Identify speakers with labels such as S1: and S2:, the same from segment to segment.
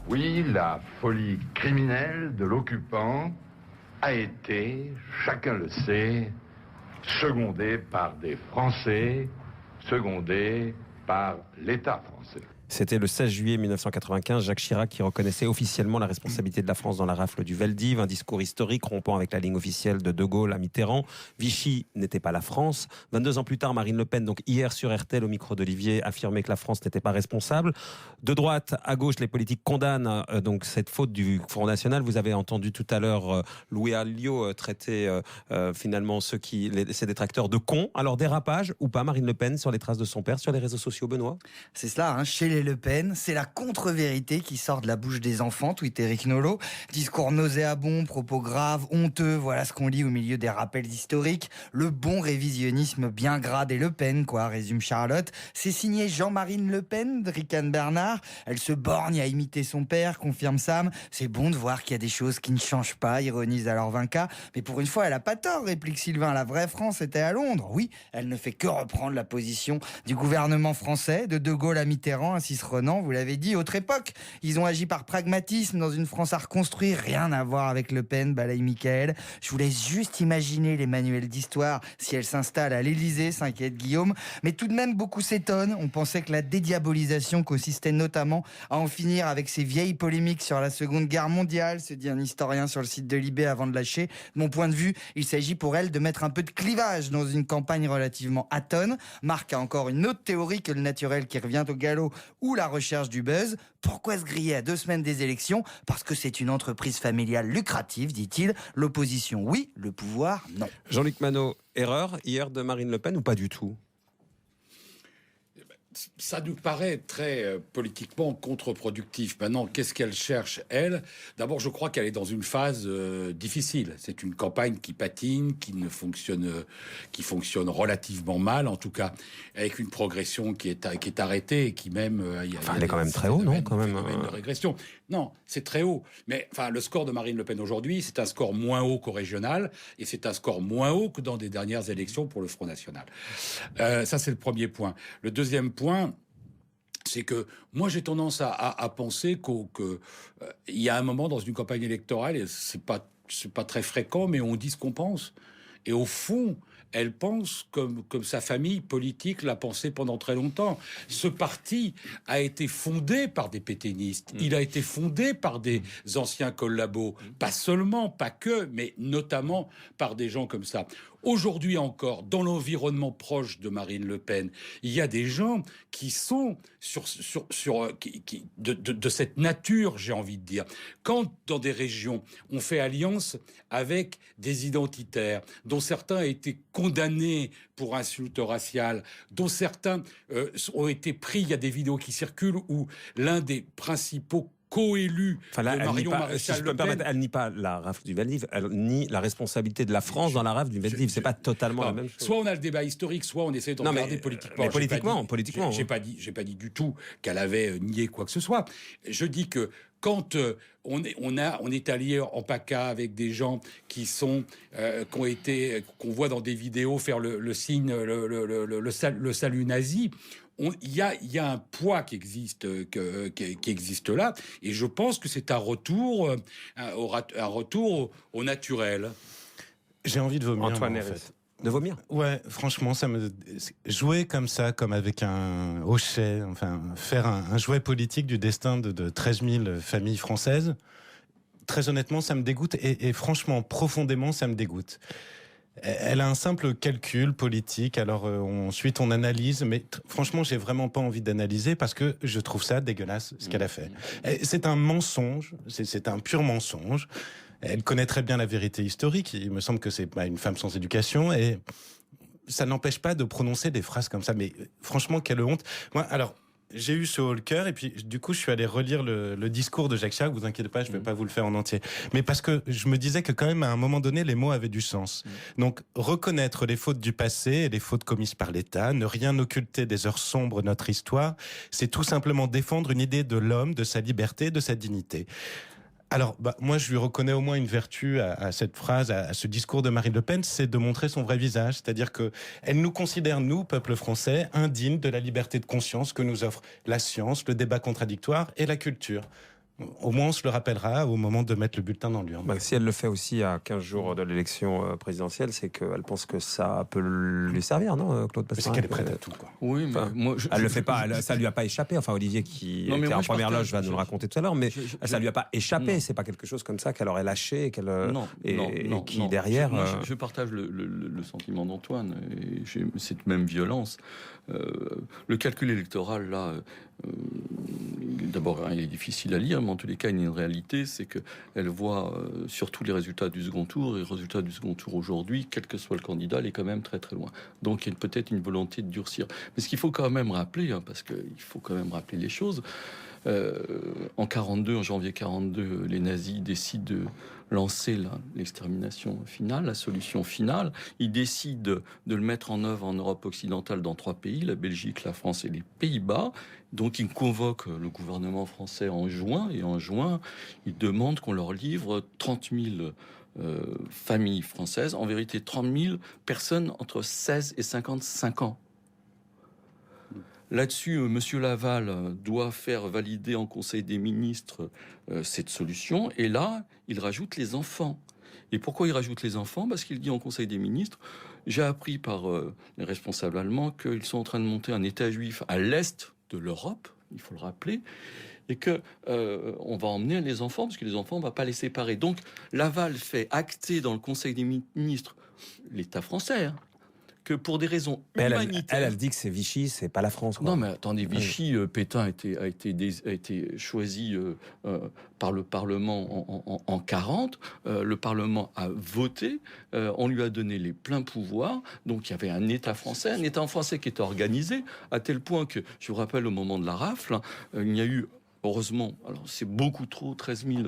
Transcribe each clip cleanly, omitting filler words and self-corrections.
S1: Oui, la folie criminelle de l'occupant a été, chacun le sait, secondée par des Français, secondée par l'État français.
S2: C'était le 16 juillet 1995, Jacques Chirac qui reconnaissait officiellement la responsabilité de la France dans la rafle du Veldiv, un discours historique rompant avec la ligne officielle de De Gaulle à Mitterrand. Vichy n'était pas la France. 22 ans plus tard, Marine Le Pen, donc hier sur RTL au micro d'Olivier, affirmait que la France n'était pas responsable. De droite à gauche, les politiques condamnent donc cette faute du Front National. Vous avez entendu tout à l'heure Louis Alliot traiter finalement ses détracteurs de cons. Alors dérapage ou pas, Marine Le Pen sur les traces de son père sur les réseaux sociaux, Benoît?
S3: C'est cela, hein, chez les Le Pen, c'est la contre-vérité qui sort de la bouche des enfants, tweet Eric Nolot. Discours nauséabond, propos graves, honteux, voilà ce qu'on lit au milieu des rappels historiques. Le bon révisionnisme bien gras des Le Pen, quoi, résume Charlotte. C'est signé Jean-Marie Le Pen, ricane Bernard. Elle se borgne à imiter son père, confirme Sam. C'est bon de voir qu'il y a des choses qui ne changent pas, ironise alors Vinca. Mais pour une fois, elle a pas tort, réplique Sylvain. La vraie France était à Londres. Oui, elle ne fait que reprendre la position du gouvernement français, de De Gaulle à Mitterrand, ainsi Renan, vous l'avez dit, autre époque. Ils ont agi par pragmatisme dans une France à reconstruire, rien à voir avec Le Pen, balaye Michael. Je vous laisse juste imaginer les manuels d'histoire si elle s'installe à l'Élysée, s'inquiète Guillaume. Mais tout de même, beaucoup s'étonnent. On pensait que la dédiabolisation consistait notamment à en finir avec ces vieilles polémiques sur la Seconde Guerre mondiale, se dit un historien sur le site de Libé avant de lâcher. De mon point de vue, il s'agit pour elle de mettre un peu de clivage dans une campagne relativement atone. Marc a encore une autre théorie que le naturel qui revient au galop ou la recherche du buzz. Pourquoi se griller à 2 semaines des élections? Parce que c'est une entreprise familiale lucrative, dit-il. L'opposition, oui. Le pouvoir, non.
S2: Jean-Luc Manot, erreur hier de Marine Le Pen ou pas du tout?
S4: Ça nous paraît très politiquement contre-productif. Maintenant, qu'est-ce qu'elle cherche, elle? D'abord, je crois qu'elle est dans une phase difficile. C'est une campagne qui patine, qui fonctionne relativement mal, en tout cas, avec une progression qui est arrêtée et qui même...
S2: elle est quand même très haut, non? Quand même
S4: de régression. Non, c'est très haut. Mais enfin, le score de Marine Le Pen aujourd'hui, c'est un score moins haut qu'au régional, et c'est un score moins haut que dans des dernières élections pour le Front National. Ça, c'est le premier point. Le deuxième point, c'est que moi j'ai tendance à penser qu'il y a un moment dans une campagne électorale, et c'est pas très fréquent, mais on dit ce qu'on pense. Et au fond, elle pense comme sa famille politique l'a pensé pendant très longtemps. Ce parti a été fondé par des pétainistes. Il a été fondé par des anciens collabos. Pas seulement, pas que, mais notamment par des gens comme ça. Aujourd'hui encore, dans l'environnement proche de Marine Le Pen, il y a des gens qui sont de cette nature, j'ai envie de dire. Quand, dans des régions, on fait alliance avec des identitaires, dont certains ont été condamnés pour insulte raciale, dont certains ont été pris, il y a des vidéos qui circulent où l'un des principaux co-élu de Marion Maréchal Le Pen.
S2: Elle nie pas la rafle du Veldiv, elle nie la responsabilité de la France dans la rafle du Veldiv. C'est pas totalement la même chose.
S4: Soit on a le débat historique, soit on essaie de regarder politiquement.
S2: Mais politiquement.
S4: J'ai pas dit du tout qu'elle avait nié quoi que ce soit. Je dis que quand on est allié en PACA avec des gens qui qu'on voit dans des vidéos faire le signe, le salut nazi. Il y a un poids qui existe là, et je pense que c'est un retour au naturel.
S5: J'ai envie de vomir.
S2: Antoine Hervé. De vomir?
S5: Ouais, franchement, jouer comme ça, comme avec un hochet, enfin, faire un jouet politique du destin de 13 000 familles françaises, très honnêtement, ça me dégoûte, et franchement, profondément, ça me dégoûte. Elle a un simple calcul politique, alors ensuite on analyse, mais franchement j'ai vraiment pas envie d'analyser parce que je trouve ça dégueulasse ce qu'elle a fait. C'est un mensonge, c'est un pur mensonge. Elle connaît très bien la vérité historique, il me semble que c'est une femme sans éducation, et ça n'empêche pas de prononcer des phrases comme ça, mais franchement quelle honte. Moi, alors... J'ai eu ce haut le cœur, et puis du coup je suis allé relire le discours de Jacques Chirac. Vous inquiétez pas, je vais pas vous le faire en entier, mais parce que je me disais que quand même à un moment donné les mots avaient du sens. Donc reconnaître les fautes du passé et les fautes commises par l'État, ne rien occulter des heures sombres de notre histoire, c'est tout simplement défendre une idée de l'homme, de sa liberté, de sa dignité. Alors, moi, je lui reconnais au moins une vertu à cette phrase, à ce discours de Marine Le Pen, c'est de montrer son vrai visage. C'est-à-dire que elle nous considère, nous, peuple français, indignes de la liberté de conscience que nous offre la science, le débat contradictoire et la culture. Au moins, on se le rappellera au moment de mettre le bulletin dans l'urne.
S2: Si elle le fait aussi à 15 jours de l'élection présidentielle, c'est qu'elle pense que ça peut lui servir, non, Claude Passerin?
S5: C'est qu'elle est prête à tout, quoi.
S6: Oui, mais moi,
S2: elle le fait pas, ça lui a pas échappé. Enfin, Olivier qui était en première loge va nous le raconter tout à l'heure, mais ça lui a pas échappé. C'est pas quelque chose comme ça qu'elle aurait lâché, et qui derrière.
S6: Je partage le sentiment d'Antoine. Et j'ai cette même violence. Le calcul électoral là. D'abord, il est difficile à lire, mais en tous les cas, il y a une réalité, c'est qu'elle voit surtout les résultats du second tour, et les résultats du second tour aujourd'hui, quel que soit le candidat, elle est quand même très très loin. Donc il y a peut-être une volonté de durcir. Mais ce qu'il faut quand même rappeler, parce qu'il faut quand même rappeler les choses, en janvier 42, les nazis décident de lancer l'extermination finale, la solution finale. Ils décident de le mettre en œuvre en Europe occidentale dans 3 pays, la Belgique, la France et les Pays-Bas. Donc ils convoquent le gouvernement français en juin, et en juin, ils demandent qu'on leur livre 30 000 familles françaises, en vérité 30 000 personnes entre 16 et 55 ans. Là-dessus, Monsieur Laval doit faire valider en Conseil des ministres cette solution. Et là, il rajoute les enfants. Et pourquoi il rajoute les enfants? Parce qu'il dit en Conseil des ministres, j'ai appris par les responsables allemands qu'ils sont en train de monter un État juif à l'est de l'Europe, il faut le rappeler, et que on va emmener les enfants, parce que les enfants, on ne va pas les séparer. Donc, Laval fait acter dans le Conseil des ministres l'État français, que pour des raisons humanitaires...
S2: Elle dit que c'est Vichy, c'est pas la France, quoi.
S6: Non, mais attendez, Vichy, Pétain a été choisi par le Parlement en 40. Le Parlement a voté. On lui a donné les pleins pouvoirs. Donc, il y avait un État français qui était organisé, à tel point que, je vous rappelle, au moment de la rafle, il y a eu... Heureusement, alors c'est beaucoup trop, 13 000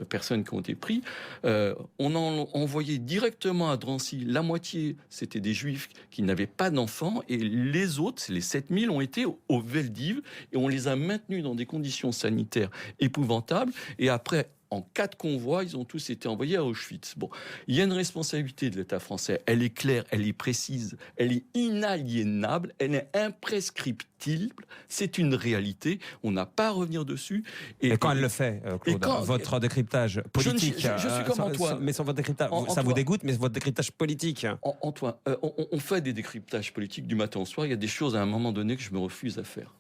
S6: personnes qui ont été prises. On a envoyé directement à Drancy, la moitié, c'était des juifs qui n'avaient pas d'enfants, et les autres, les 7 000, ont été au Veldiv, et on les a maintenus dans des conditions sanitaires épouvantables, et après... En 4 convois, ils ont tous été envoyés à Auschwitz. Bon, il y a une responsabilité de l'État français. Elle est claire, elle est précise, elle est inaliénable, elle est imprescriptible. C'est une réalité. On n'a pas à revenir dessus.
S2: Et quand elle le fait, Claude, votre décryptage politique...
S6: Je suis comme Antoine.
S2: Mais sans votre décryptage, ça vous dégoûte, mais votre décryptage politique...
S6: Antoine, on fait des décryptages politiques du matin au soir. Il y a des choses à un moment donné que je me refuse à faire.